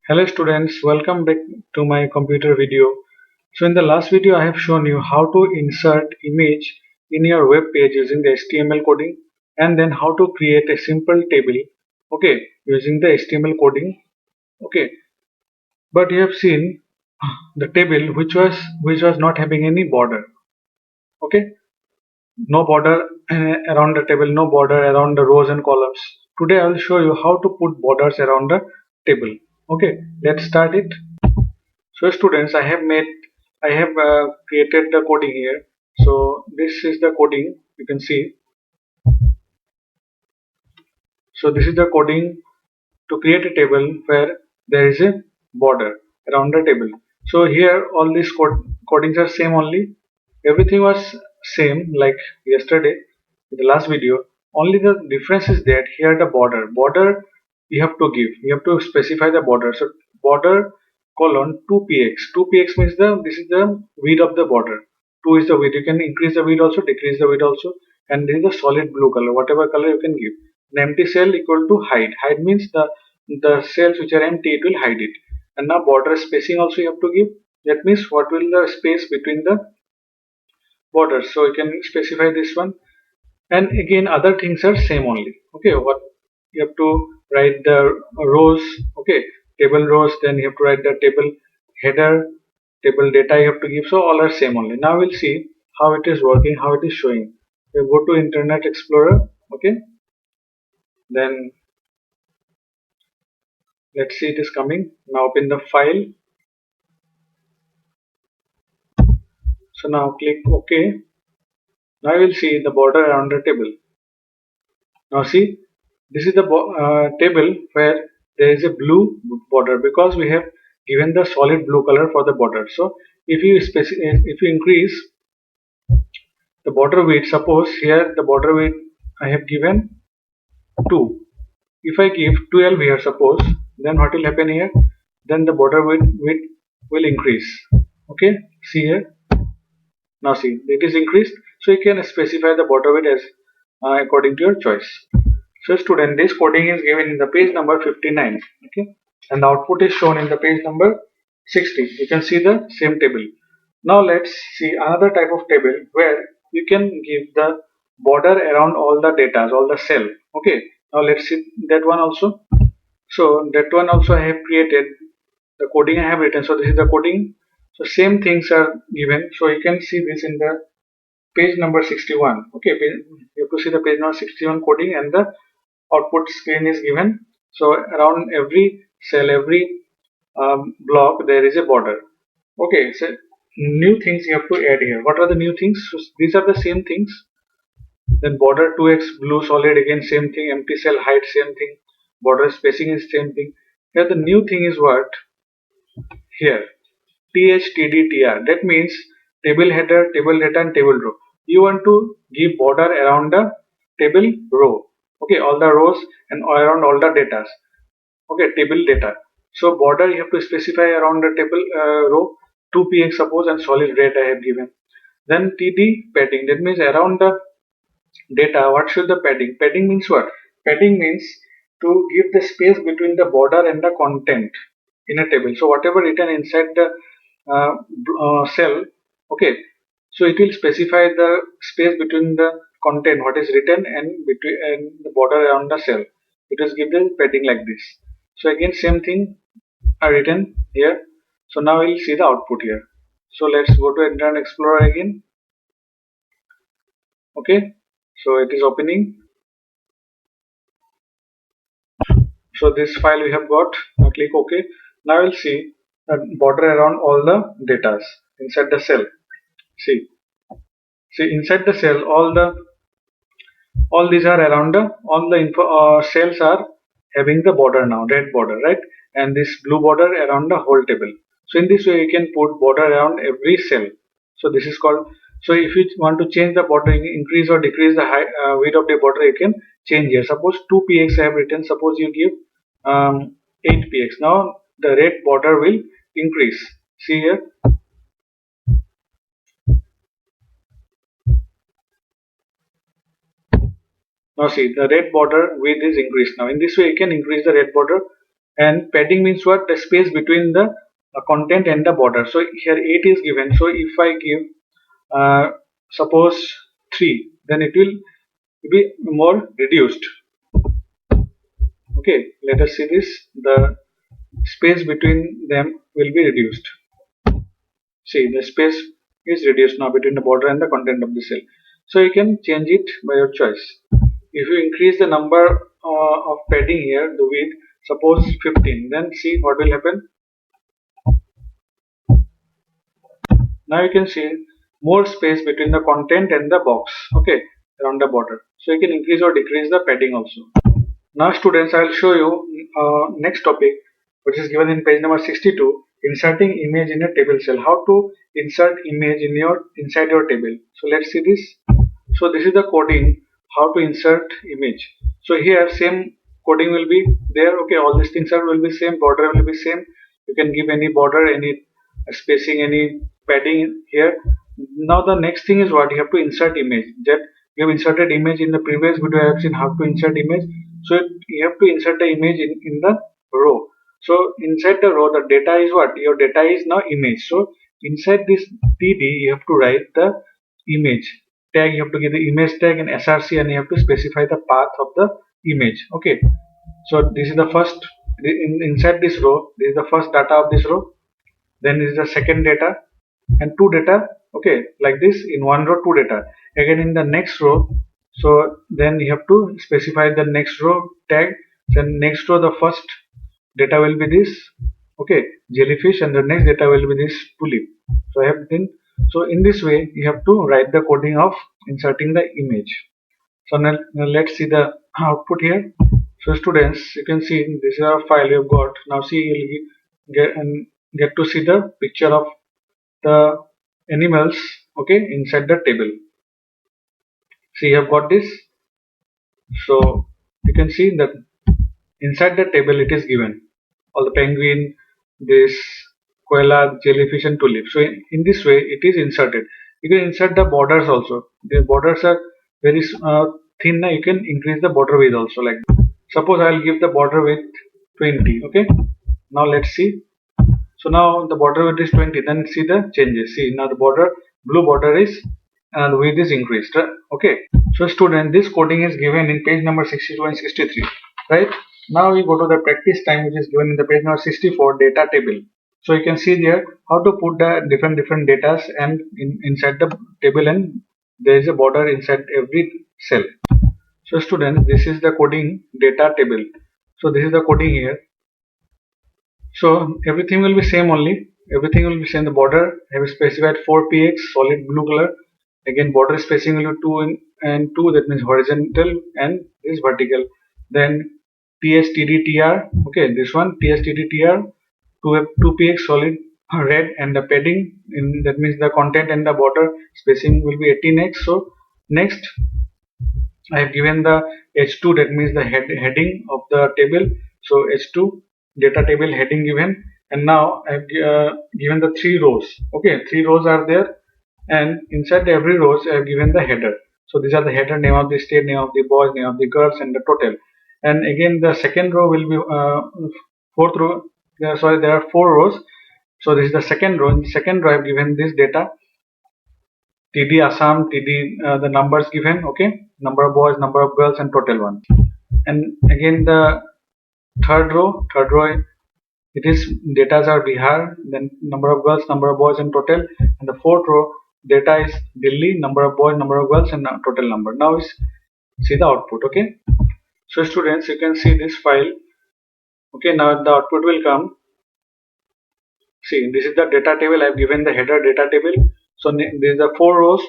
Hello students, welcome back to my computer video. So in the last video I have shown you how to insert image in your web page using the HTML coding and then how to create a simple table using the HTML coding. Okay, but you have seen the table which was not having any border. Okay, no border around the table, no border around the rows and columns. Today I will show you how to put borders around the table. Okay, let's start it. So students, I have created the coding here. So this is the coding you can see. So this is the coding to create a table where there is a border around the table. So here all these codings are same only. Everything was same like yesterday in the last video. Only the difference is that here the border you have to give. You have to specify the border. So border colon 2px. 2px means this is the width of the border. 2 is the width. You can increase the width also, decrease the width also, and this is the solid blue color. Whatever color you can give. An empty cell equal to height. Height means the cells which are empty, it will hide it. And now border spacing also you have to give. That means what will the space between the borders. So you can specify this one. And again other things are same only. Okay, what you have to write the rows. Okay, table rows. Then you have to write the table header, table data you have to give. So all are same only. Now we'll see how it is working, how it is showing. We go to Internet Explorer. Okay, then let's see it is coming. Now open the file. So now click OK. Now you will see the border around the table. Now see, this is the table where there is a blue border because we have given the solid blue color for the border. So if you increase the border width, suppose here the border width I have given 2. If I give 12 here, suppose, then what will happen here? Then the border width will increase. Okay, see here. Now see, it is increased. So you can specify the border width as according to your choice. So student, this coding is given in the page number 59. Okay, and the output is shown in the page number 60. You can see the same table. Now let's see another type of table where you can give the border around all the data, all the cell. Okay, now let's see that one also. So that one also I have created the coding I have written. So this is the coding. So same things are given. So you can see this in the page number 61. Okay, you have to see the page number 61 coding, and the output screen is given. So around every cell, every block, there is a border. Okay, so new things you have to add here. What are the new things? So these are the same things. Then border 2x blue solid, again same thing. Empty cell height, same thing. Border spacing is same thing. Here the new thing is what? Here THTDTR. That means table header, table data, and table row. You want to give border around the table row. Okay, all the rows and around all the data. Okay, table data. So border you have to specify around the table row 2px suppose, and solid red I have given. Then TD padding. That means around the data. What should the padding? Padding means what? Padding means to give the space between the border and the content in a table. So whatever written inside the cell, okay, so it will specify the space between the content what is written and between and the border around the cell. It is given padding like this. So again same thing are written here. So now we'll see the output here. So let's go to Internet Explorer again. Okay, so it is opening. So this file we have got. Now click OK. Now we'll see the border around all the data inside the cell. See inside the cell all these are around the all the cells are having the border now, red border, right? And this blue border around the whole table. So in this way you can put border around every cell. So this is called. So if you want to change the border, increase or decrease the width of the border, you can change here. Suppose 2px I have written. Suppose you give 8px. Now the red border will increase. See here. Now see the red border width is increased. Now in this way you can increase the red border and padding means what? The space between the content and the border. So here 8 is given. So if I give suppose 3, then it will be more reduced. Okay, let us see this. The space between them will be reduced. See, the space is reduced now between the border and the content of the cell. So you can change it by your choice. If you increase the number of padding here, the width, suppose 15, then see what will happen. Now you can see more space between the content and the box, okay, around the border. So you can increase or decrease the padding also. Now students, I will show you next topic, which is given in page number 62, inserting image in a table cell. How to insert image in inside your table. So let's see this. So this is the coding how to insert image. So here same coding will be there. Okay, all these things will be same. Border will be same. You can give any border, any spacing, any padding here. Now the next thing is what you have to insert image. That we have inserted image in the previous video. I have seen how to insert image. So you have to insert the image in the row. So inside the row, the data is what? Your data is now image. So inside this TD, you have to write the image tag. You have to give the image tag in src, and you have to specify the path of the image. Okay. So this is the first inside this row. This is the first data of this row. Then this is the second data and two data. Okay, like this in one row, two data. Again in the next row. So then you have to specify the next row tag. Then next row the first data will be this, okay, jellyfish, and the next data will be this tulip. So I have been, so in this way you have to write the coding of inserting the image. So now let's see the output here. So students, you can see this is our file you have got. Now see, you'll get to see the picture of the animals, okay, inside the table. See, you have got this. So you can see that inside the table it is given all the penguin, this koala, jellyfish, and tulip. So in this way it is inserted. You can insert the borders also. The borders are very thin. Now you can increase the border width also. Like suppose I will give the border width 20. Okay. Now let's see. So now the border width is 20. Then see the changes. See now the border, blue border is, and the width is increased. Okay. So student, this coding is given in page number 62 and 63. Right. Now we go to the practice time, which is given in the page number 64, data table. So you can see there how to put the different data and inside the table, and there is a border inside every cell. So students, this is the coding data table. So this is the coding here. So everything will be same only. Everything will be same. The border have specified 4px solid blue color. Again border spacing will be 2 and 2, that means horizontal, and this vertical. Then TSTDTR, okay, this one TSTDTR 2px solid red, and the padding in, that means the content and the border spacing will be 18x. So next I have given the H2, that means the heading of the table. So H2 data table heading given, and now I have given the 3 rows. Okay, 3 rows are there, and inside every rows I have given the header. So these are the header: name of the state, name of the boys, name of the girls, and the total. And again the second row will be fourth row. Sorry, there are 4 rows. So this is the second row. In the second row I have given this data: TD Assam, TD the numbers given. Okay, number of boys, number of girls, and total one. And again the third row it is data are Bihar, then number of girls, number of boys, and total. And the fourth row data is Delhi, number of boys, number of girls, and total number. Now is see the output. Okay, so students, you can see this file. Okay, now the output will come. See, this is the data table. I have given the header data table. So there is the 4 rows.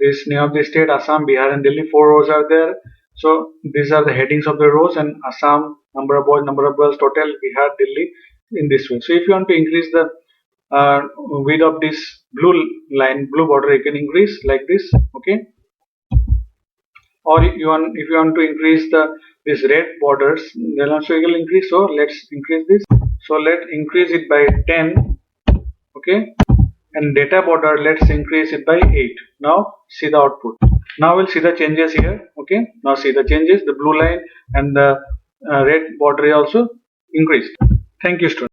This name of the state, Assam, Bihar, and Delhi. 4 rows are there. So these are the headings of the rows, and Assam, number of boys, number of girls, total, Bihar, Delhi, in this way. So if you want to increase the width of this blue line, blue border, you can increase like this. Okay. Or if you want to increase this red borders, then also you will increase. So let's increase this. So let's increase it by 10. Okay. And data border, let's increase it by 8. Now see the output. Now we'll see the changes here. Okay, now see the changes. The blue line and the red border also increased. Thank you, students.